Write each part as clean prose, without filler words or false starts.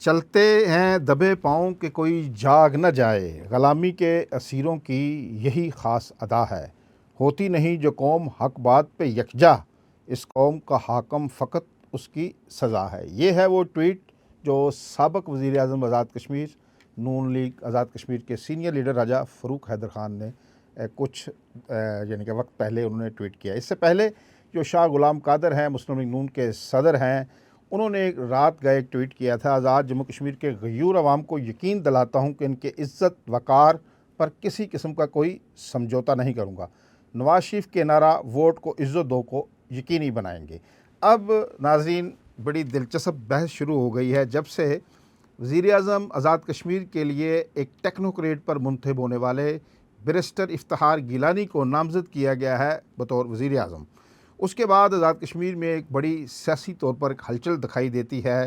چلتے ہیں دبے پاؤں کہ کوئی جاگ نہ جائے، غلامی کے اسیروں کی یہی خاص ادا ہے۔ ہوتی نہیں جو قوم حق بات پہ یکجا، اس قوم کا حاکم فقط اس کی سزا ہے۔ یہ ہے وہ ٹویٹ جو سابق وزیر اعظم آزاد کشمیر نون لیگ آزاد کشمیر کے سینئر لیڈر راجہ فاروق حیدر خان نے کچھ یعنی کہ وقت پہلے انہوں نے ٹویٹ کیا۔ اس سے پہلے جو شاہ غلام قادر ہیں، مسلم لیگ نون کے صدر ہیں، انہوں نے ایک رات کا ایک ٹویٹ کیا تھا: آزاد جموں کشمیر کے غیور عوام کو یقین دلاتا ہوں کہ ان کے عزت وقار پر کسی قسم کا کوئی سمجھوتا نہیں کروں گا۔ نواز شریف کے نعرہ ووٹ کو عزت دو کو یقینی بنائیں گے۔ اب ناظرین، بڑی دلچسپ بحث شروع ہو گئی ہے جب سے وزیر اعظم آزاد کشمیر کے لیے ایک ٹیکنوکریٹ پر منتخب ہونے والے بیرسٹر افتخار گیلانی کو نامزد کیا گیا ہے بطور وزیر اعظم۔ اس کے بعد آزاد کشمیر میں ایک بڑی سیاسی طور پر ایک ہلچل دکھائی دیتی ہے۔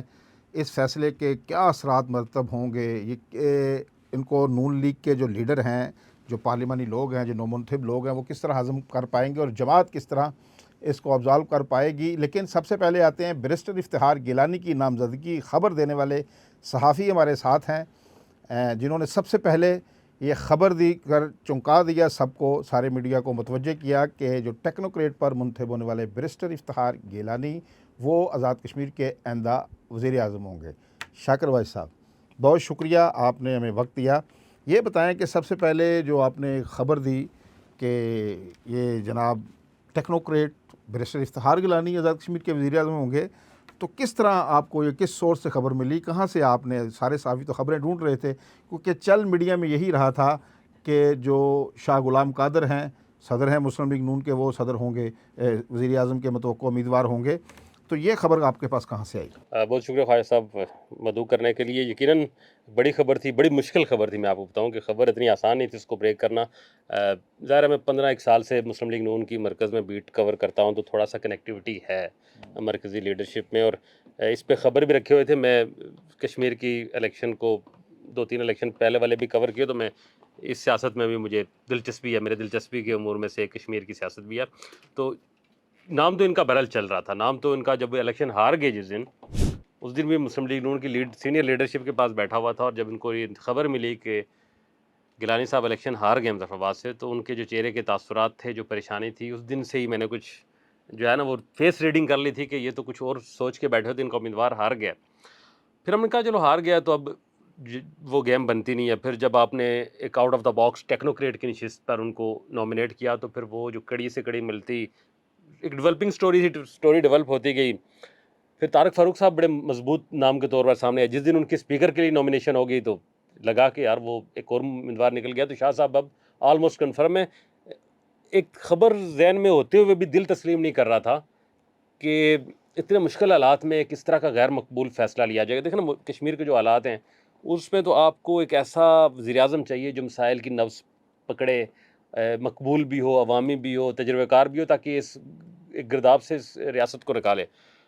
اس فیصلے کے کیا اثرات مرتب ہوں گے، یہ ان کو نون لیگ کے جو لیڈر ہیں، جو پارلیمانی لوگ ہیں، جو نومنتخب لوگ ہیں، وہ کس طرح ہضم کر پائیں گے اور جماعت کس طرح اس کو ابزالو کر پائے گی۔ لیکن سب سے پہلے آتے ہیں بیرسٹر افتخار گیلانی کی نامزدگی خبر دینے والے صحافی ہمارے ساتھ ہیں، جنہوں نے سب سے پہلے یہ خبر دی کر چونکا دیا سب کو، سارے میڈیا کو متوجہ کیا کہ جو ٹیکنوکریٹ پر منتخب ہونے والے بیرسٹر افتخار گیلانی وہ آزاد کشمیر کے آئندہ وزیر اعظم ہوں گے۔ شاکر بھائی صاحب، بہت شکریہ، آپ نے ہمیں وقت دیا۔ یہ بتائیں کہ سب سے پہلے جو آپ نے خبر دی کہ یہ جناب ٹیکنوکریٹ بیرسٹر افتخار گیلانی آزاد کشمیر کے وزیر اعظم ہوں گے، تو کس طرح آپ کو یہ کس سورس سے خبر ملی؟ کہاں سے آپ نے، سارے صحافی تو خبریں ڈھونڈ رہے تھے کیونکہ چل میڈیا میں یہی رہا تھا کہ جو شاہ غلام قادر ہیں، صدر ہیں مسلم لیگ نون کے، وہ صدر ہوں گے، وزیر اعظم کے متوقع امیدوار ہوں گے، تو یہ خبر آپ کے پاس کہاں سے آئی؟ بہت شکریہ خواجہ صاحب مدعو کرنے کے لیے۔ یقیناً بڑی خبر تھی، بڑی مشکل خبر تھی۔ میں آپ کو بتاؤں کہ خبر اتنی آسان نہیں تھی اس کو بریک کرنا۔ ظاہر ہے میں 15 سال سے مسلم لیگ نون کی مرکز میں بیٹ کور کرتا ہوں، تو تھوڑا سا کنیکٹیوٹی ہے مرکزی لیڈرشپ میں، اور اس پہ خبر بھی رکھے ہوئے تھے۔ میں کشمیر کی الیکشن کو 2-3 الیکشن پہلے والے بھی کور کیے، تو میں اس سیاست میں بھی مجھے دلچسپی ہے، میرے دلچسپی کے امور میں سے کشمیر کی سیاست بھی ہے۔ تو نام تو ان کا بہرحال چل رہا تھا، نام تو ان کا جب الیکشن ہار گئے جس دن، اس دن بھی مسلم لیگ نون کی سینئر لیڈرشپ کے پاس بیٹھا ہوا تھا، اور جب ان کو یہ خبر ملی کہ گیلانی صاحب الیکشن ہار گئے مظفرآباد سے، تو ان کے جو چہرے کے تاثرات تھے، جو پریشانی تھی، اس دن سے ہی میں نے کچھ جو ہے نا وہ فیس ریڈنگ کر لی تھی کہ یہ تو کچھ اور سوچ کے بیٹھے ہوتے، ان کا امیدوار ہار گیا۔ پھر ہم نے کہا چلو ہار گیا تو اب وہ گیم بنتی نہیں ہے۔ پھر جب آپ نے ایک out of the box technocrat کی نشست پر ان کو نامینیٹ کیا، تو پھر وہ جو کڑی سے کڑی ملتی ایک ڈیولپنگ سٹوری ڈیولپ ہوتی گئی۔ پھر طارق فاروق صاحب بڑے مضبوط نام کے طور پر سامنے آئے۔ جس دن ان کے اسپیکر کے لیے نامینیشن ہو گئی تو لگا کہ یار وہ ایک اور امیدوار نکل گیا، تو شاہ صاحب اب آلموسٹ کنفرم ہے۔ ایک خبر ذہن میں ہوتے ہوئے بھی دل تسلیم نہیں کر رہا تھا کہ اتنے مشکل حالات میں کس طرح کا غیر مقبول فیصلہ لیا جائے گا۔ دیکھیں نا، کشمیر کے جو حالات ہیں اس میں تو آپ کو ایک ایسا وزیر اعظم چاہیے جو مسائل کی نبض پکڑے، مقبول بھی ہو، عوامی بھی ہو، تجربہ کار بھی ہو، تاکہ اس ایک گرداب سے اس ریاست کو نکالے۔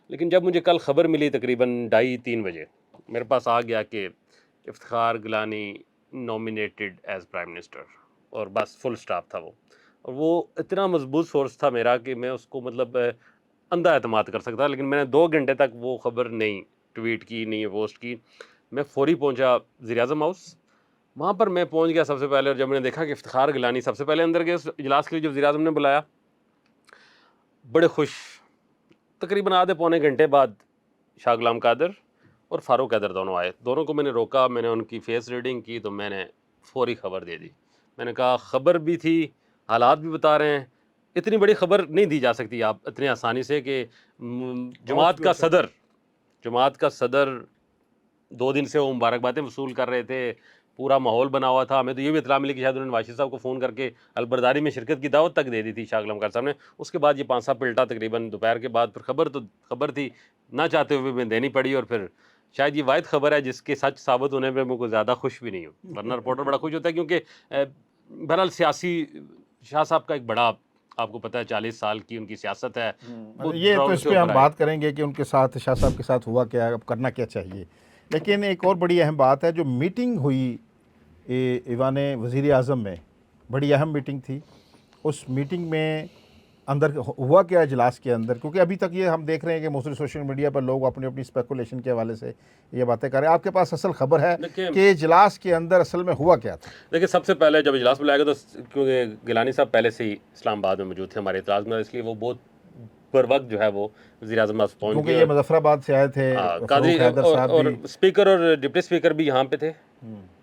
لیکن جب مجھے کل خبر ملی تقریباً 2:30-3 بجے، میرے پاس آ گیا کہ Iftikhar Gilani nominated as prime minister, اور بس فل سٹاپ تھا وہ۔ اور وہ اتنا مضبوط سورس تھا میرا کہ میں اس کو مطلب اندھا اعتماد کر سکتا، لیکن میں نے 2 گھنٹے تک وہ خبر نہیں ٹویٹ کی، نہیں پوسٹ کی۔ میں فوری پہنچا وزیر اعظم ہاؤس، وہاں پر میں پہنچ گیا سب سے پہلے، اور جب میں نے دیکھا کہ افتخار گیلانی سب سے پہلے اندر گئے اس اجلاس کے لیے جو وزیر اعظم نے بلایا، بڑے خوش۔ تقریباً آدھے پونے گھنٹے بعد شاہ غلام قادر اور فاروق حیدر دونوں آئے۔ دونوں کو میں نے روکا، میں نے ان کی فیس ریڈنگ کی، تو میں نے فوری خبر دے دی۔ میں نے کہا خبر بھی تھی، حالات بھی بتا رہے ہیں، اتنی بڑی خبر نہیں دی جا سکتی آپ اتنی آسانی سے کہ جماعت کا صدر 2 دن سے وہ مبارکبادیں وصول کر رہے تھے، پورا ماحول بنا ہوا تھا۔ ہمیں تو یہ بھی اطلاع ملی کہ شاید انہوں نے واشر صاحب کو فون کر کے البرداری میں شرکت کی دعوت تک دے دی تھی شاہ غلام قادر صاحب نے۔ اس کے بعد یہ 5 پلٹا تقریباً دوپہر کے بعد، پھر خبر تھی، نہ چاہتے ہوئے میں دینی پڑی، اور پھر شاید یہ واحد خبر ہے جس کے سچ ثابت ہونے پہ میں کوئی زیادہ خوش بھی نہیں ہوں، ورنہ رپورٹر بڑا خوش ہوتا ہے، کیونکہ بہرحال سیاسی شاہ صاحب کا ایک بڑا، آپ کو پتہ ہے 40 سال کی ان کی سیاست ہے۔ یہ تو اس پہ ہم بات کریں گے کہ ان کے ساتھ، شاہ صاحب کے ساتھ ہوا کیا، اب کرنا کیا چاہیے۔ لیکن ایک اور بڑی اہم بات ہے، جو میٹنگ ہوئی ایوان وزیر اعظم میں، بڑی اہم میٹنگ تھی۔ اس میٹنگ میں اندر ہوا کیا اجلاس کے اندر؟ کیونکہ ابھی تک یہ ہم دیکھ رہے ہیں کہ موصول سوشل میڈیا پر لوگ اپنی اپنی اسپیکولیشن کے حوالے سے یہ باتیں کر رہے ہیں. آپ کے پاس اصل خبر ہے دیکھیں کہ اجلاس کے اندر اصل میں ہوا کیا تھا؟ دیکھیں سب سے پہلے جب اجلاس بلایا گیا تو کیونکہ گیلانی صاحب پہلے سے ہی اسلام آباد میں موجود تھے ہمارے اعتراض میں، اس لیے وہ بہت بر وقت جو ہے وہ وزیر اعظم پاس پہنچ کیونکہ گئے. یہ مظفر آباد سے آئے تھے، قادری فاروق حیدر صاحب اور بھی. اسپیکر اور ڈپٹی اسپیکر بھی یہاں پہ تھے،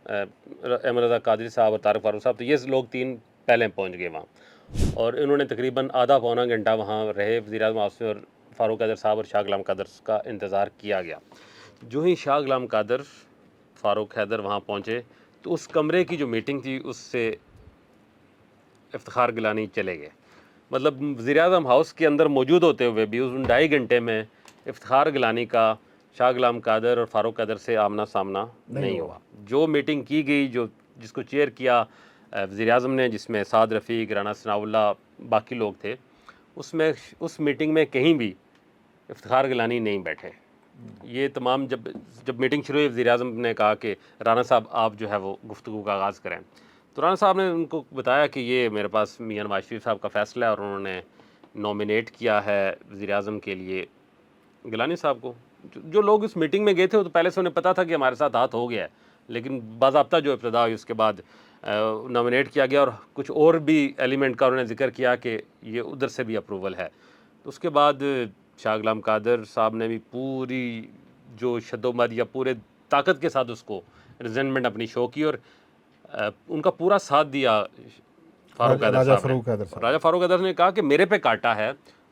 احمد رضا قادری صاحب اور طارق فاروق صاحب، تو یہ لوگ تین پہلے پہنچ گئے وہاں، اور انہوں نے تقریباً آدھا پونا گھنٹہ وہاں رہے. وزیر اعظم آفس میں اور فاروق حیدر صاحب اور شاہ غلام قادر کا انتظار کیا گیا. جو ہی شاہ غلام قادر فاروق حیدر وہاں پہنچے تو اس کمرے کی جو میٹنگ تھی اس سے افتخار گیلانی چلے گئے. مطلب وزیر اعظم ہاؤس کے اندر موجود ہوتے ہوئے بھی اس 2.5 گھنٹے میں افتخار گیلانی کا شاہ غلام قادر اور فاروق حیدر سے آمنا سامنا نہیں ہوا. جو میٹنگ کی گئی، جس کو چیئر کیا وزیر اعظم نے، جس میں سعد رفیق، رانا ثناء اللہ، باقی لوگ تھے، اس میٹنگ میں کہیں بھی افتخار گیلانی نہیں بیٹھے. یہ تمام جب میٹنگ شروع ہوئی، وزیر اعظم نے کہا کہ رانا صاحب آپ جو ہے وہ گفتگو کا آغاز کریں. تو رانا صاحب نے ان کو بتایا کہ یہ میرے پاس میاں نواز شریف صاحب کا فیصلہ ہے، اور انہوں نے نامینیٹ کیا ہے وزیر اعظم کے لیے گیلانی صاحب کو. جو لوگ اس میٹنگ میں گئے تھے وہ تو پہلے سے انہیں پتا تھا کہ ہمارے ساتھ ہاتھ ہو گیا ہے، لیکن باضابطہ جو ابتدا ہوئی اس کے بعد نامینیٹ کیا گیا، اور کچھ اور بھی ایلیمنٹ کا انہوں نے ذکر کیا کہ یہ ادھر سے بھی اپروول ہے. تو اس کے بعد شاہ غلام قادر صاحب نے بھی پوری جو شد و مد یا پورے طاقت کے ساتھ اس کو ریزنٹمنٹ اپنی شو کی، اور ان کا پورا ساتھ دیا فاروق حیدر صاحب نے. راجہ فاروق حیدر نے کہا کہ میرے پہ کاٹا ہے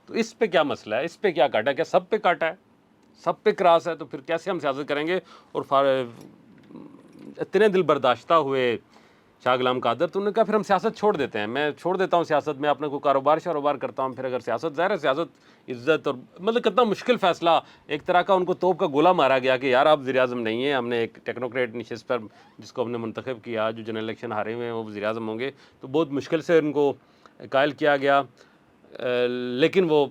تو اس پہ کیا مسئلہ ہے، اس پہ کیا کاٹا ہے، کیا سب پہ کاٹا ہے، سب پہ کراس ہے، تو پھر کیسے ہم سیاست کریں گے. اور اتنے دل برداشتہ ہوئے شاہ غلام قادر، تو انہوں نے کہا پھر ہم سیاست چھوڑ دیتے ہیں، میں چھوڑ دیتا ہوں سیاست، میں اپنے کو کاروبار کرتا ہوں. پھر اگر سیاست، ظاہر ہے سیاست عزت، اور مطلب کتنا مشکل فیصلہ، ایک طرح کا ان کو توپ کا گولہ مارا گیا کہ یار آپ وزیر اعظم نہیں ہیں، ہم نے ایک ٹیکنوکریٹ نشست پر جس کو ہم نے منتخب کیا، جو جنرل الیکشن ہارے ہوئے ہیں وہ وزیر اعظم ہوں گے. تو بہت مشکل سے ان کو قائل کیا گیا، لیکن وہ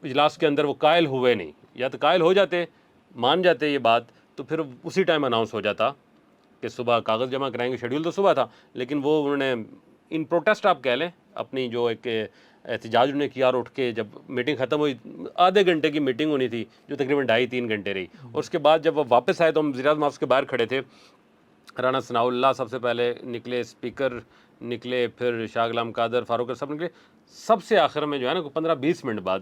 اجلاس کے اندر وہ قائل ہوئے نہیں. یا تو قائل ہو جاتے، مان جاتے یہ بات، تو پھر اسی ٹائم اناؤنس ہو جاتا کہ صبح کاغذ جمع کرائیں گے. شیڈیول تو صبح تھا، لیکن وہ انہوں نے ان پروٹیسٹ آپ کہہ لیں، اپنی جو ایک احتجاج انہوں نے کیا، اور اٹھ کے جب میٹنگ ختم ہوئی، آدھے گھنٹے کی میٹنگ ہونی تھی جو تقریباً 2.5-3 گھنٹے رہی. اور اس کے بعد جب وہ واپس آئے تو ہم وزیر اعظم آفس کے باہر کھڑے تھے. رانا ثناء اللہ سب سے پہلے نکلے، اسپیکر نکلے، پھر شاہ غلام قادر، فاروق صاحب نکلے. سب سے آخر میں جو ہے نا 15-20 منٹ بعد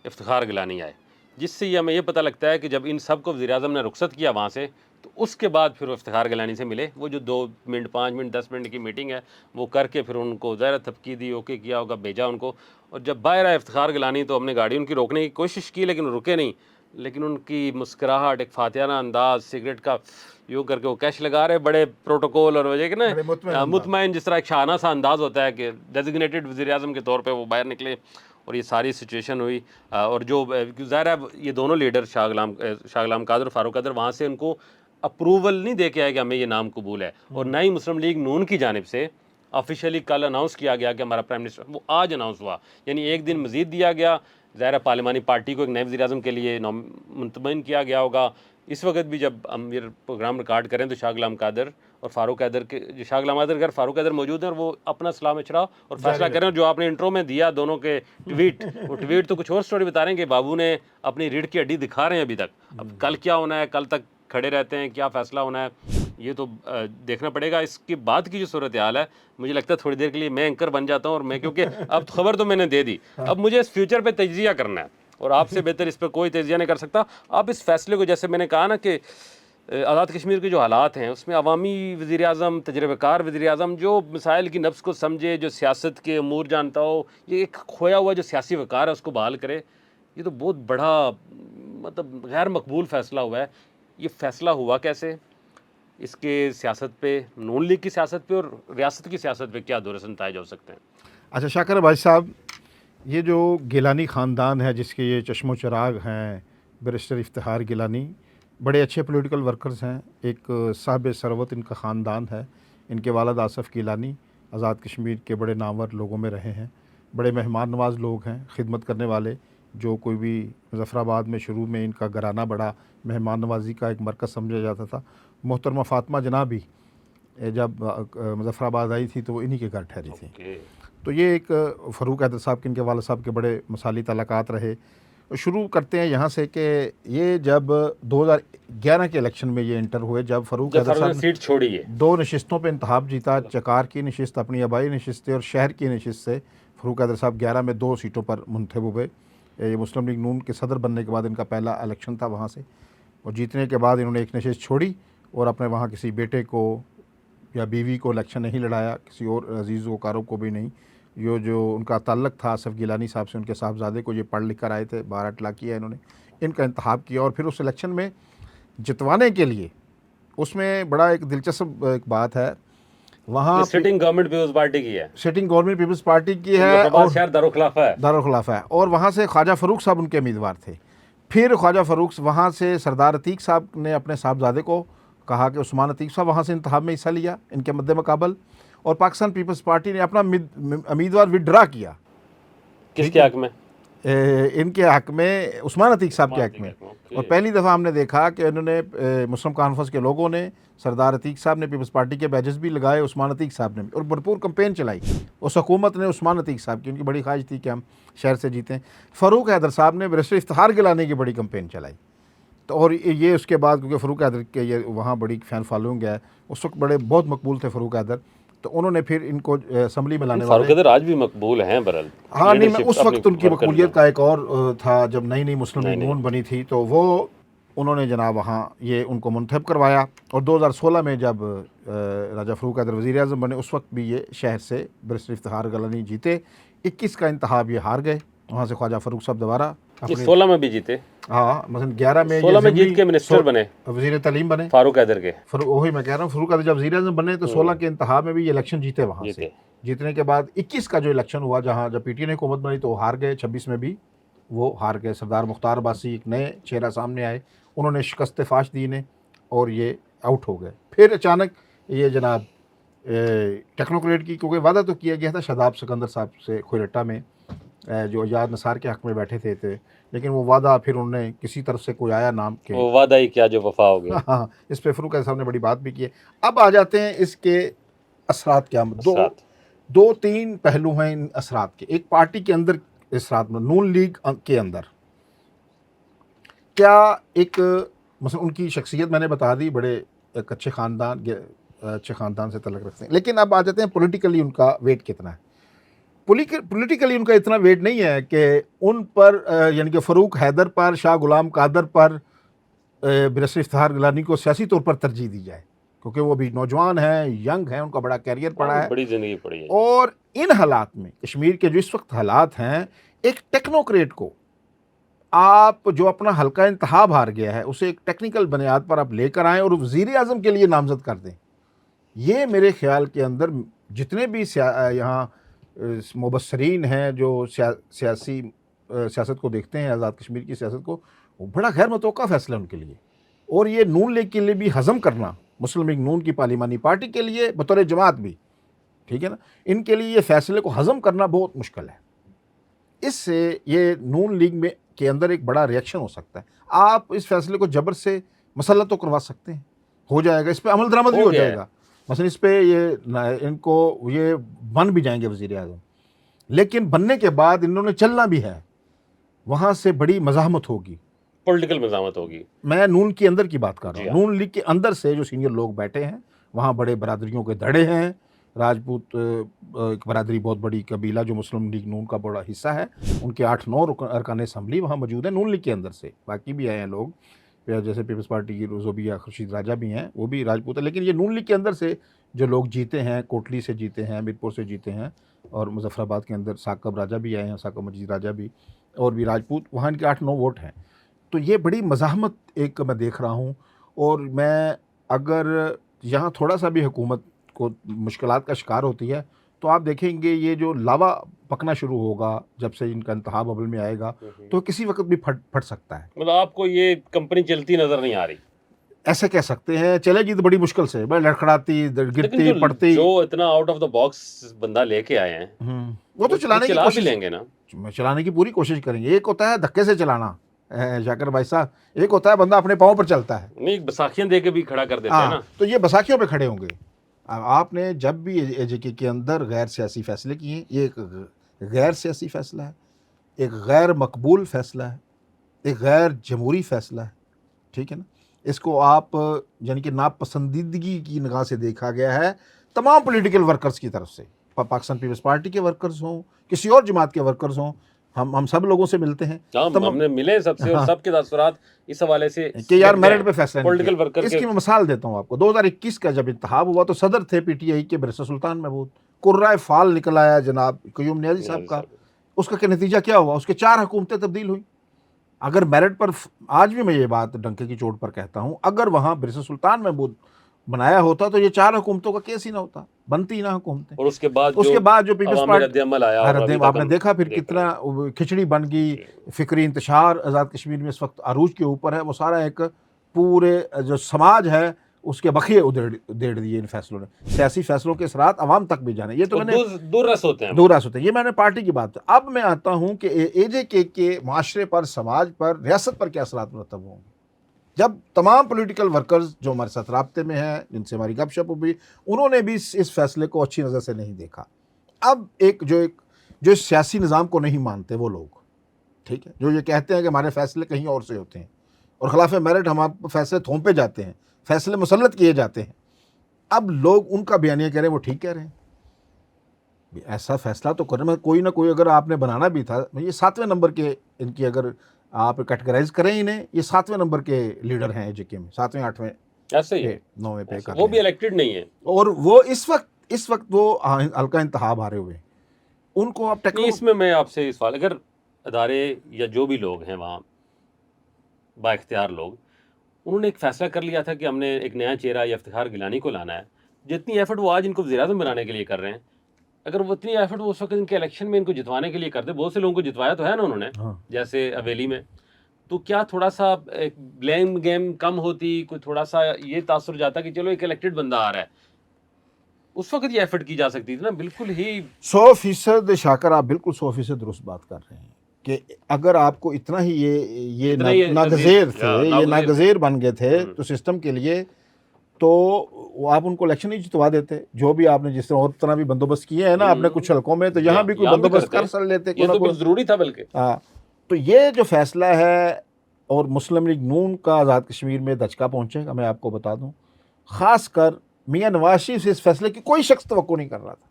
افتخار گیلانی آئے، جس سے یہ ہمیں یہ پتہ لگتا ہے کہ جب ان سب کو وزیر اعظم نے رخصت کیا وہاں سے، تو اس کے بعد پھر وہ افتخار گیلانی سے ملے. وہ جو 2 منٹ 5 منٹ 10 منٹ کی میٹنگ ہے وہ کر کے پھر ان کو ظاہر تھپکی دی، اوکے کیا ہوگا، بھیجا ان کو. اور جب باہر آئے افتخار گیلانی تو ہم نے گاڑی ان کی روکنے کی کوشش کی لیکن رکے نہیں. لیکن ان کی مسکراہٹ، ایک فاتحانہ انداز، سگریٹ کا یوں کر کے وہ کیش لگا رہے، بڑے پروٹوکول اور وجہ کہ نا مطمئن، جس طرح ایک شاہانہ سا انداز ہوتا ہے کہ ڈیزگنیٹڈ وزیر اعظم کے طور پہ وہ باہر نکلے. اور یہ ساری سچویشن ہوئی. اور جو ظاہر ہے یہ دونوں لیڈر شاہ غلام قادر اور فاروق قادر وہاں سے ان کو اپروول نہیں دے کے آئے کہ ہمیں یہ نام قبول ہے، اور نہ ہی مسلم لیگ نون کی جانب سے آفیشیلی کل اناؤنس کیا گیا کہ ہمارا پرائم منسٹر، وہ آج اناؤنس ہوا، یعنی ایک دن مزید دیا گیا. ظاہر ہے پارلیمانی پارٹی کو ایک نئے وزیر اعظم کے لیے منتمن کیا گیا ہوگا. اس وقت بھی جب ہم یہ پروگرام ریکارڈ کریں تو شاہ غلام قادر اور فاروق حیدر کے جو شاہ غلام قادر فاروق حیدر موجود ہیں، اور وہ اپنا سلام اچرا اور فیصلہ کریں. اور جو آپ نے انٹرو میں دیا دونوں کے ٹویٹ، وہ ٹویٹ تو کچھ اور سٹوری بتا رہے ہیں کہ بابو نے اپنی ریڑھ کی ہڈی دکھا رہے ہیں ابھی تک. اب کل کیا ہونا ہے، کل تک کھڑے رہتے ہیں، کیا فیصلہ ہونا ہے یہ تو دیکھنا پڑے گا. اس کے بعد کی جو صورتحال ہے، مجھے لگتا ہے تھوڑی دیر کے لیے میں اینکر بن جاتا ہوں، اور میں کیونکہ اب خبر تو میں نے دے دی، اب مجھے اس فیوچر پہ تجزیہ کرنا ہے، اور آپ سے بہتر اس پہ کوئی تجزیہ نہیں کر سکتا. آپ اس فیصلے کو، جیسے میں نے کہا نا کہ آزاد کشمیر کے جو حالات ہیں اس میں عوامی وزیر اعظم، تجربہ کار وزیر اعظم جو مسائل کی نبض کو سمجھے، جو سیاست کے امور جانتا ہو، یہ ایک کھویا ہوا جو سیاسی وقار ہے اس کو بحال کرے، یہ تو بہت بڑا مطلب غیر مقبول فیصلہ ہوا ہے. یہ فیصلہ ہوا کیسے، اس کے سیاست پہ، نون لیگ کی سیاست پہ اور ریاست کی سیاست پہ کیا دور نتائج ہو سکتے ہیں؟ اچھا شاکر بھائی صاحب، یہ جو گیلانی خاندان ہے جس کے یہ چشم و چراغ ہیں، بیرسٹر افتخار گیلانی بڑے اچھے پولیٹیکل ورکرز ہیں، ایک صاحب ثروت ان کا خاندان ہے. ان کے والد آصف گیلانی آزاد کشمیر کے بڑے نامور لوگوں میں رہے ہیں، بڑے مہمان نواز لوگ ہیں، خدمت کرنے والے. جو کوئی بھی مظفر آباد میں شروع میں ان کا گھرانہ بڑا مہمان نوازی کا ایک مرکز سمجھا جاتا تھا. محترمہ فاطمہ جناح بھی جب مظفر آباد آئی تھی تو وہ انہی کے گھر ٹھہری تھی. تو یہ ایک فاروق حیدر صاحب کے ان کے والد صاحب کے بڑے مثالی تعلقات رہے. شروع کرتے ہیں یہاں سے کہ یہ جب 2011 کے الیکشن میں یہ انٹر ہوئے, جب فاروق حیدر صاحب نے سیٹ چھوڑی ہے, 2 نشستوں پہ انتخاب جیتا, چکار کی نشست اپنی آبائی نشست سے اور شہر کی نشست سے. فاروق حیدر صاحب 11 میں 2 سیٹوں پر منتخب ہوئے. یہ مسلم لیگ نون کے صدر بننے کے بعد ان کا پہلا الیکشن تھا وہاں سے, اور جیتنے کے بعد انہوں نے ایک نشست چھوڑی اور اپنے وہاں کسی بیٹے کو یا بیوی کو الیکشن نہیں لڑایا, کسی اور عزیز و کاروں کو بھی نہیں. یہ جو ان کا تعلق تھا آصف گیلانی صاحب سے, ان کے صاحبزادے کو, یہ پڑھ لکھ کر آئے تھے, 12 اطلاع کیا انہوں نے, ان کا انتخاب کیا. اور پھر اس الیکشن میں جتوانے کے لیے اس میں بڑا ایک دلچسپ ایک بات ہے, وہاں سٹنگ گورنمنٹ پیپلز پارٹی کی ہے, سٹنگ گورنمنٹ پیپلز پارٹی کی ہے اور شہر دارالخلافہ ہے, دارالخلافہ ہے, اور وہاں سے خواجہ فاروق صاحب ان کے امیدوار تھے. پھر خواجہ فاروق وہاں سے سردار عتیق صاحب نے اپنے صاحبزادے کو کہا کہ عثمان عتیق صاحب وہاں سے انتخاب میں حصہ لیا ان کے مد مقابل, اور پاکستان پیپلز پارٹی نے اپنا امیدوار وڈرا کیا. کس کے حق میں؟ ان کے حق میں, عثمان عتیق صاحب کے حق میں. اور پہلی دفعہ ہم نے دیکھا کہ انہوں نے مسلم کانفرنس کے لوگوں نے, سردار عتیق صاحب نے پیپلز پارٹی کے بیجز بھی لگائے, عثمان عتیق صاحب نے بھی, اور بھرپور کمپین چلائی. اس حکومت نے عثمان عتیق صاحب کی, ان کی بڑی خواہش تھی کہ ہم شہر سے جیتیں. فاروق حیدر صاحب نے بیرسٹر افتخار گیلانی کی بڑی کمپین چلائی. تو اور یہ اس کے بعد, کیونکہ فاروق حیدر کے یہ وہاں بڑی فین فالوئنگ ہے, اس وقت بہت مقبول تھے فاروق حیدر, تو انہوں نے پھر ان کو اسمبلی میں لانے والے. فاروق حیدر آج بھی مقبول ہیں برحال. ہاں نہیں, میں اس وقت ان کی مقبولیت کا ایک اور تھا جب نئی مسلم لیگ نون بنی تھی, تو وہ انہوں نے جناب وہاں یہ ان کو منتخب کروایا. اور 2016 میں جب راجہ فاروق حیدر وزیر اعظم بنے, اس وقت بھی یہ شہر سے بیرسٹر افتخار گیلانی جیتے. 21 کا انتخاب یہ ہار گئے, وہاں سے خواجہ فاروق صاحب دوبارہ 16 میں بھی جیتے. ہاں مثلا 11 میں 16 میں جیت کے منسٹر بنے, وزیر تعلیم بنے فاروق حیدر کے. وہی میں کہہ رہا ہوں, فاروق حیدر جب وزیر اعظم بنے تو 16 کے انتخاب میں بھی یہ الیکشن جیتے وہاں سے. جیتنے کے بعد 21 کا جو الیکشن ہوا, جہاں جب پی ٹی نے حکومت بنی تو وہ ہار گئے. 26 میں بھی وہ ہار گئے. سردار مختار عباسی ایک نئے چہرہ سامنے آئے, انہوں نے شکست فاش دی انہیں اور یہ آؤٹ ہو گئے. پھر اچانک یہ جناب ٹیکنوکریٹ کی, کیونکہ وعدہ تو کیا گیا تھا شاداب سکندر صاحب سے کھوئیرٹا میں, جو ایجاد نثار کے حق میں بیٹھے تھے, لیکن وہ وعدہ پھر انہوں نے کسی طرف سے کوئی آیا نام کے, وہ وعدہ ہی کیا جو وفا ہو گیا. ہاں, اس پہ فاروق حیدر صاحب نے بڑی بات بھی کی ہے. اب آ جاتے ہیں اس کے اثرات کیا. 2-3 پہلو ہیں ان اثرات کے. ایک پارٹی کے اندر اثرات میں, نون لیگ کے اندر کیا ایک مثلا ان کی شخصیت میں نے بتا دی, بڑے ایک اچھے خاندان سے تعلق رکھتے ہیں, لیکن اب آ جاتے ہیں پولیٹیکلی ان کا ویٹ کتنا ہے. پولیٹیکلی ان کا اتنا ویٹ نہیں ہے کہ ان پر یعنی کہ فاروق حیدر پر, شاہ غلام قادر پر, بیرسٹر افتخار گیلانی کو سیاسی طور پر ترجیح دی جائے, کیونکہ وہ بھی نوجوان ہیں, ینگ ہیں, ان کا بڑا کیریئر پڑا ہے, بڑی زندگی پڑی ہے. اور ان حالات میں کشمیر کے جو اس وقت حالات ہیں, ایک ٹیکنوکریٹ کو آپ جو اپنا حلقہ انتخاب ہار گیا ہے اسے ایک ٹیکنیکل بنیاد پر آپ لے کر آئیں اور وزیر اعظم کے لیے نامزد کر دیں. یہ میرے خیال کے اندر جتنے بھی یہاں مبصرین ہیں جو سیاست کو دیکھتے ہیں, آزاد کشمیر کی سیاست کو, وہ بڑا غیر متوقع فیصلہ ان کے لیے. اور یہ نون لیگ کے لیے بھی ہضم کرنا, مسلم لیگ نون کی پارلیمانی پارٹی کے لیے بطور جماعت بھی, ٹھیک ہے نا, ان کے لیے یہ فیصلے کو ہضم کرنا بہت مشکل ہے. اس سے یہ نون لیگ میں کے اندر ایک بڑا ریئیکشن ہو سکتا ہے. آپ اس فیصلے کو جبر سے مسلط تو کروا سکتے ہیں, ہو جائے گا, اس پہ عمل درآمد بھی ہو جائے گا. مثلا اس پہ ان کو یہ بن بھی جائیں گے وزیر اعظم, لیکن بننے کے بعد انہوں نے چلنا بھی ہے, وہاں سے بڑی مزاحمت ہوگی, پولیٹیکل مزاحمت ہوگی. میں نون کے اندر کی بات کر رہا ہوں. نون لیگ کے اندر سے جو سینئر لوگ بیٹھے ہیں, وہاں بڑے برادریوں کے دھڑے ہیں. راجپوت ایک برادری بہت بڑی قبیلہ جو مسلم لیگ نون کا بڑا حصہ ہے, ان کے 8-9 ارکان اسمبلی وہاں موجود ہیں نون لیگ کے اندر سے. باقی بھی آئے ہیں لوگ, جیسے پیپلز پارٹی کی زوبیہ خورشید راجہ بھی ہیں, وہ بھی راجپوت ہیں. لیکن یہ نون لیگ کے اندر سے جو لوگ جیتے ہیں, کوٹلی سے جیتے ہیں, میرپور سے جیتے ہیں, اور مظفر آباد کے اندر ثاقب راجہ بھی آئے ہیں, ثاقب مجید راجہ بھی, اور بھی راجپوت, وہاں ان کے 8-9 ووٹ ہیں. تو یہ بڑی مزاحمت ایک میں دیکھ رہا ہوں. اور میں اگر یہاں تھوڑا سا بھی حکومت کو مشکلات کا شکار ہوتی ہے, تو آپ دیکھیں گے یہ جو لاوا پکنا شروع ہوگا جب سے ان کا انتخاب عمل میں آئے گا, تو کسی وقت بھی پھٹ سکتا ہے. مطلب آپ کو یہ کمپنی چلتی نظر نہیں آ رہی؟ ایسے کہہ سکتے ہیں, چلے گی تو بڑی مشکل سے, بڑی لڑکھڑاتی, گرتی پڑتی. جو اتنا آؤٹ آف دا باکس بندہ لے کے آئے ہیں, وہ تو چلانے کی کوشش لیں گے نا, چلانے کی پوری کوشش کریں گے. ایک ہوتا ہے دھکے سے چلانا شاکر بھائی صاحب, ایک ہوتا ہے بندہ اپنے پاؤں پر چلتا ہے. نہیں, بساکھیاں دے کے بھی کھڑا کر دیتے ہیں نا. تو یہ بساکھیوں پہ کھڑے ہوں گے. آپ نے جب بھی AJK کے اندر غیر سیاسی فیصلے کیے ہیں، یہ ایک غیر سیاسی فیصلہ ہے، ایک غیر مقبول فیصلہ ہے، ایک غیر جمہوری فیصلہ ہے، ٹھیک ہے نا. اس کو آپ یعنی کہ ناپسندیدگی کی نگاہ سے دیکھا گیا ہے تمام پولیٹیکل ورکرز کی طرف سے، پاکستان پیپلز پارٹی کے ورکرز ہوں، کسی اور جماعت کے ورکرز ہوں. ہم سب لوگوں سے ملتے ہیں ہم نے ملے سب سے، اور سب کے تاثرات اس حوالے سے کہ یار میرٹ پہ فیصلہ نہیں پولیٹیکل کیا. ورکر اس کے کی میں مثال دیتا ہوں آپ کو. 2021 کا جب انتخاب ہوا تو صدر تھے PTI کے برسر سلطان محمود، قرائے فال نکل آیا جناب قیوم نیازی صاحب کا. اس کا نتیجہ کیا ہوا؟ اس کے 4 حکومتیں تبدیل ہوئیں. اگر میرٹ پر، آج بھی میں یہ بات ڈنکے کی چوٹ پر کہتا ہوں، اگر وہاں برسر سلطان محمود بنایا ہوتا تو یہ 4 حکومتوں کا کیس ہی نہ ہوتا، بنتی ہی نہ حکومتیں. اور اس کے بعد جو پیپلز عوامی رد عمل آیا، اور ابھی آپ تک نے ہم دیکھا پھر دیکھ کتنا رہے ہیں. کھچڑی بن گئی. فکری انتشار آزاد کشمیر میں اس وقت عروج کے اوپر ہے. وہ سارا ایک پورے جو سماج ہے اس کے بخیے ادھیڑ دیے ان فیصلوں نے. سیاسی فیصلوں کے اثرات عوام تک بھی جانے. یہ تو میں نے دور رس ہوتے ہیں، دور ہوتے ہیں. یہ میں نے پارٹی کی بات. اب میں آتا ہوں کہ AJK کے معاشرے پر، سماج پر، ریاست پر کیا اثرات مرتب ہوں گے جب تمام پولیٹیکل ورکرز جو ہمارے ساتھ رابطے میں ہیں، جن سے ہماری گپ شپ ہوئی، انہوں نے بھی اس فیصلے کو اچھی نظر سے نہیں دیکھا. اب جو اس سیاسی نظام کو نہیں مانتے وہ لوگ، ٹھیک ہے، جو یہ کہتے ہیں کہ ہمارے فیصلے کہیں اور سے ہوتے ہیں اور خلاف میرٹ ہم آپ فیصلے تھوپے جاتے ہیں، فیصلے مسلط کیے جاتے ہیں. اب لوگ ان کا بیانیہ کہہ رہے ہیں وہ ٹھیک کہہ رہے ہیں. ایسا فیصلہ تو کرنے میں کوئی نہ کوئی اگر آپ نے بنانا بھی تھا. یہ 7ویں نمبر کے ان کی اگر آپ کیٹیگرائز کریں انہیں، یہ 7ویں نمبر کے لیڈر ہیں AJK میں، 7ویں 8ویں ایسے ہی 9ویں پہ کر وہ لیں. بھی الیکٹڈ نہیں ہے. اور وہ اس وقت وہ حلقہ انتخاب ہارے ہوئے ہیں. ان کو آپ نہیں، اس میں آپ سے سوال، اگر ادارے یا جو بھی لوگ ہیں وہاں با اختیار لوگ، انہوں نے ایک فیصلہ کر لیا تھا کہ ہم نے ایک نیا چہرہ یا افتخار گیلانی کو لانا ہے، جتنی ایفرٹ وہ آج ان کو وزیر اعظم بنانے کے لیے کر رہے ہیں، اگر وہ اتنی ایفرٹ وہ اس وقت ان کے الیکشن میں ان کو جتوانے کے لیے کرتے، بہت سے لوگوں کو جتوایا تو ہے نا انہوں نے، جیسے حویلی میں، تو کیا تھوڑا سا ایک بلیم گیم کم ہوتی، کوئی تھوڑا سا یہ تاثر جاتا کہ چلو ایک الیکٹڈ بندہ آ رہا ہے، اس وقت یہ ایفرٹ کی جا سکتی تھی نا. بالکل ہی 100% شاکر، آپ بالکل 100% درست بات کر رہے ہیں کہ اگر آپ کو اتنا ہی یہ ناگزیر تھے، یہ ناگزیر بن گئے تھے تو سسٹم کے لیے، تو آپ ان کو الیکشن ہی جتوا دیتے. جو بھی آپ نے جس طرح بھی بندوبست کیے ہیں نا آپ نے کچھ حلقوں میں، تو یہاں بھی کوئی بندوبست کر لیتے. یہ تو کچھ ضروری تھا بلکہ. تو یہ جو فیصلہ ہے، اور مسلم لیگ نون کا آزاد کشمیر میں دھچکا پہنچے گا. میں آپ کو بتا دوں، خاص کر میاں نواز شریف سے اس فیصلے کی کوئی شخص توقع نہیں کر رہا تھا.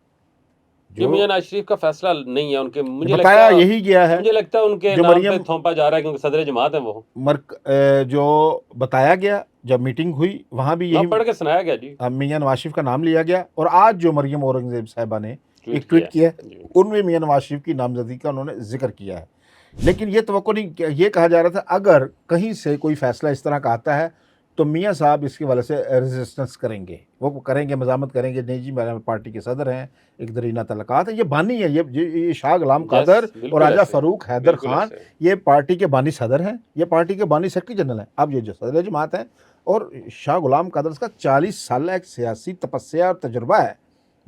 یہ میاں نواز شریف کا فیصلہ نہیں ہے، ان کے مجھے بتایا یہی گیا ہے، مجھے لگتا ہے ان کے نام پہ تھوپا جا رہا ہے کیونکہ صدر جماعت ہے وہ. جو بتایا گیا جب میٹنگ ہوئی وہاں بھی یہی پڑھ کے سنایا گیا جی، میاں نواز شریف کا نام لیا گیا. اور آج جو مریم اورنگزیب صاحبہ نے ایک ٹویٹ کیا ہے، ان میں میاں نواز شریف کی نامزدگی کا انہوں نے ذکر کیا ہے. لیکن یہ توقع نہیں، یہ کہا جا رہا تھا اگر کہیں سے کوئی فیصلہ اس طرح کا آتا ہے تو میاں صاحب اس کی وجہ سے ریزسٹنس کریں گے، وہ کریں گے، مزاحمت کریں گے. نہیں جی، میرے پارٹی کے صدر ہیں، ایک درینہ تعلقات ہے، یہ بانی ہے، یہ شاہ غلام قادر اور راجہ فاروق حیدر خان یہ پارٹی کے بانی صدر ہیں، یہ پارٹی کے بانی سیکرٹری جنرل ہیں. اب یہ جو صدر جماعت ہیں، اور شاہ غلام قادر کا 40 سالہ ایک سیاسی تپسیا اور تجربہ ہے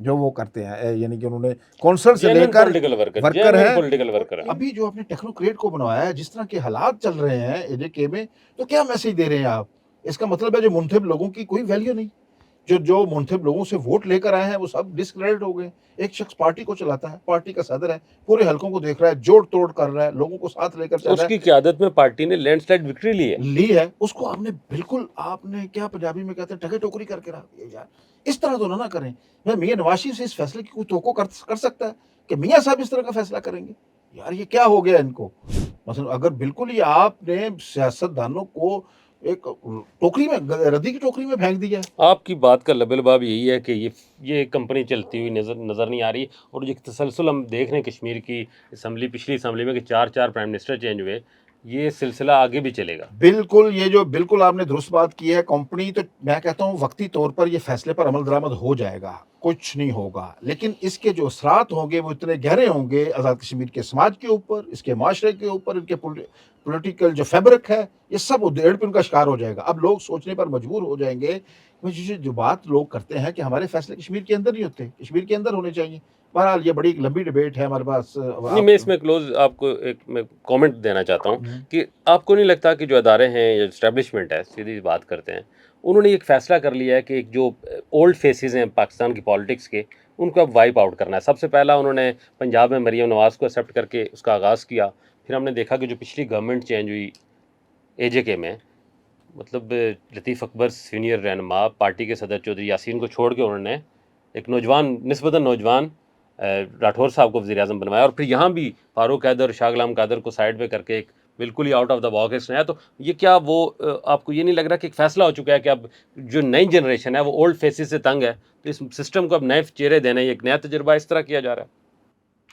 جو وہ کرتے ہیں. یعنی کہ انہوں نے کونسل سے لے کر ورکر ہیں. ابھی جو آپ نے ٹیکنوکریٹ کو بنوایا ہے، جس طرح کے حالات چل رہے ہیں AJK میں، تو کیا میسج دے رہے ہیں آپ؟ اس کا مطلب ہے جو منتخب لوگوں کی کوئی ویلیو نہیں، جو منتخب لوگوں سے ووٹ لے کر آئے ہیں وہ سب ڈسکریڈٹ ہو گئے. ایک شخص پارٹی کو چلاتا ہے، پارٹی کا صدر ہے، پورے حلقوں کو دیکھ رہا ہے، جوڑ توڑ کر رہا ہے، لوگوں کو ساتھ لے کر چل رہا ہے. اس کی قیادت میں پارٹی نے لینڈ سلائڈ وکٹری لی ہے. اس کو آپ نے بالکل، آپ نے کیا پنجابی میں کہتے ہیں ٹھگے ٹوکری کر کے رکھ دیا. یار اس طرح تو نہ کریں. میں میاں نواز شریف سے اس فیصلے کی کوئی توقع کر سکتا ہے کہ میاں صاحب اس طرح کا فیصلہ کریں گے؟ یار یہ کیا ہو گیا ان کو؟ مثلا اگر بالکل یہ آپ نے سیاست دانوں کو ایک ٹوکری میں، ردی کی ٹوکری میں پھینک دیا. آپ کی بات کا لب لباب یہی ہے کہ یہ کمپنی چلتی ہوئی نظر نہیں آ رہی. اور جو تسلسل ہم دیکھ رہے ہیں کشمیر کی اسمبلی، پچھلی اسمبلی میں کہ 4 پرائم منسٹر چینج ہوئے، یہ سلسلہ آگے بھی چلے گا. بالکل، یہ جو بالکل آپ نے درست بات کی ہے. کمپنی تو میں کہتا ہوں وقتی طور پر یہ فیصلے پر عمل درآمد ہو جائے گا، کچھ نہیں ہوگا، لیکن اس کے جو اثرات ہوں گے وہ اتنے گہرے ہوں گے آزاد کشمیر کے سماج کے اوپر، اس کے معاشرے کے اوپر، ان کے پولیٹیکل جو فیبرک ہے، یہ سب ادھیڑ پن کا شکار ہو جائے گا. اب لوگ سوچنے پر مجبور ہو جائیں گے. جو بات لوگ کرتے ہیں کہ ہمارے فیصلے کشمیر کے اندر نہیں ہوتے، کشمیر کے اندر ہونے چاہیے. بہرحال یہ بڑی ایک لمبی ڈیبیٹ ہے ہمارے پاس. میں اس میں کلوز آپ کو ایک میں کامنٹ دینا چاہتا ہوں کہ آپ کو نہیں لگتا کہ جو ادارے ہیں یا اسٹیبلشمنٹ ہے، سیدھی بات کرتے ہیں، انہوں نے ایک فیصلہ کر لیا ہے کہ ایک جو اولڈ فیسز ہیں پاکستان کی پالیٹکس کے، ان کو اب وائپ آؤٹ کرنا ہے. سب سے پہلا انہوں نے پنجاب میں مریم نواز کو ایکسیپٹ کر کے اس کا آغاز کیا. پھر ہم نے دیکھا کہ جو پچھلی گورنمنٹ چینج ہوئی اے جے کے میں، مطلب لطیف اکبر سینئر رہنما پارٹی کے صدر چودھری یاسین کو چھوڑ کے انہوں نے ایک نوجوان، نسبتاً نوجوان راٹھور صاحب کو وزیر اعظم بنوایا، اور پھر یہاں بھی فاروق حیدر اور شاہ غلام قادر کو سائڈ پہ کر کے ایک بالکل ہی آؤٹ آف دا باکس ہے. تو یہ کیا وہ آپ کو یہ نہیں لگ رہا کہ ایک فیصلہ ہو چکا ہے کہ اب جو نئی جنریشن ہے وہ اولڈ فیسز سے تنگ ہے، تو اس سسٹم کو اب نئے چہرے دینا ہے، ایک نیا تجربہ اس طرح کیا جا رہا ہے؟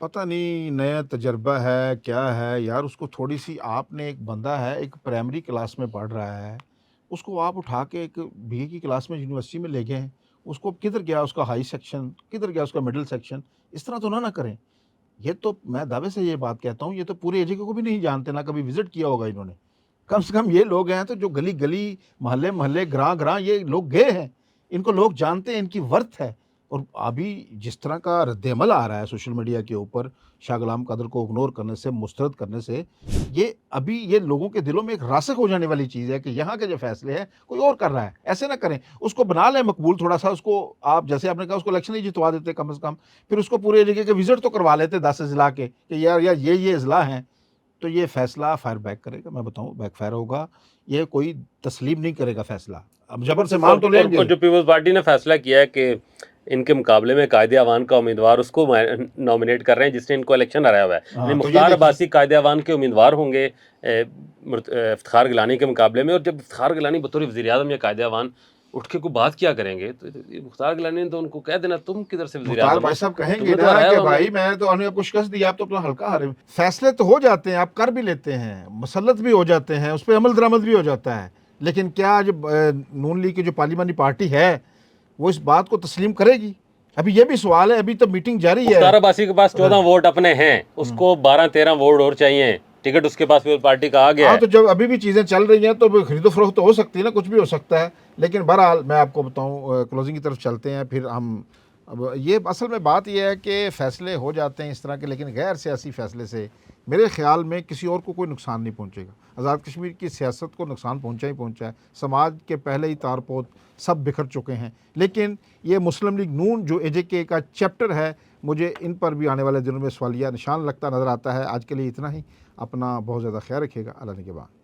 پتہ نہیں نیا تجربہ ہے کیا ہے یار. اس کو تھوڑی سی آپ نے، ایک بندہ ہے ایک پرائمری کلاس میں پڑھ رہا ہے، اس کو آپ اٹھا کے ایک بی اے کی کلاس میں یونیورسٹی میں لے گئے ہیں. اس کو کدھر گیا اس کا ہائی سیکشن، کدھر گیا اس کا مڈل سیکشن؟ اس طرح تو نہ کریں. یہ تو میں دعوے سے یہ بات کہتا ہوں، یہ تو پورے ایجے کو بھی نہیں جانتے، نہ کبھی وزٹ کیا ہوگا انہوں نے. کم سے کم یہ لوگ ہیں تو جو گلی گلی محلے محلے گراں گراں یہ لوگ گئے ہیں، ان کو لوگ جانتے ہیں، ان کی ورتھ ہے. اور ابھی جس طرح کا رد عمل آ رہا ہے سوشل میڈیا کے اوپر شاہ غلام قادر کو اگنور کرنے سے، مسترد کرنے سے، یہ ابھی یہ لوگوں کے دلوں میں ایک راسخ ہو جانے والی چیز ہے کہ یہاں کے جو فیصلے ہیں کوئی اور کر رہا ہے. ایسے نہ کریں، اس کو بنا لیں مقبول تھوڑا سا. اس کو آپ جیسے آپ نے کہا اس کو الیکشن ہی جتوا دیتے کم از کم، پھر اس کو پورے جگہ کے وزٹ تو کروا لیتے 10 اضلاع کے کہ یار یہ اضلاع ہیں. تو یہ فیصلہ فائر بیک کرے گا، میں بتاؤں بیک فائر ہوگا. یہ کوئی تسلیم نہیں کرے گا فیصلہ. اب جبر سے مان تو لیں گے. اور جو پیپلز پارٹی نے فیصلہ کیا ہے کہ ان کے مقابلے میں قائد عوان کا امیدوار اس کو نامنیٹ کر رہے ہیں جس نے ان کو الیکشن ہرایا ہوا ہے. ہاں، یعنی تو یہ مختار دیکھیں، عباسی قائد عوان کے امیدوار ہوں گے افتخار گیلانی کے مقابلے میں. اور جب افتخار گیلانی بطور وزیر اعظم یا قائد عوان اٹھ کے کوئی بات کیا کریں گے تو مختار گیلانی نے تو ان کو کہہ دینا تم کدھر سے وزیر مختار اعظم ہو، بھائی صاحب کہیں گے تمہیں تو نا ہرایا کہ ہوا ہم نے. بھائی میں تو انہیں آپ کو شکست دی، آپ تو اپنا ہلکا ہارے. فیصلے تو ہو جاتے ہیں، آپ کر بھی لیتے ہیں، مسلط بھی ہو جاتے ہیں، اس پہ عمل درآمد بھی ہو جاتا ہے. لیکن کیا جب نون لیگ کی جو پارلیمانی پارٹی ہے وہ اس بات کو تسلیم کرے گی؟ ابھی یہ بھی سوال ہے، ابھی تو میٹنگ جاری ہے. مختار عباسی کے پاس 14 ووٹ اپنے ہیں، اس کو 12-13 ووٹ اور چاہیے. ٹکٹ اس کے پاس پارٹی کا آ گیا ہاں، ہے. تو جب ابھی بھی چیزیں چل رہی ہیں تو خرید و فروخت تو ہو سکتی ہے نا، کچھ بھی ہو سکتا ہے. لیکن بہرحال میں آپ کو بتاؤں، کلوزنگ کی طرف چلتے ہیں پھر ہم. اب یہ اصل میں بات یہ ہے کہ فیصلے ہو جاتے ہیں اس طرح کے، لیکن غیر سیاسی فیصلے سے میرے خیال میں کسی اور کو کوئی نقصان نہیں پہنچے گا. آزاد کشمیر کی سیاست کو نقصان پہنچا ہی پہنچا ہے. سماج کے پہلے ہی تار پود سب بکھر چکے ہیں. لیکن یہ مسلم لیگ نون جو اے جے کے کا چیپٹر ہے، مجھے ان پر بھی آنے والے دنوں میں سوالیہ نشان لگتا نظر آتا ہے. آج کے لیے اتنا ہی. اپنا بہت زیادہ خیال رکھیے گا. اللہ نگہبان.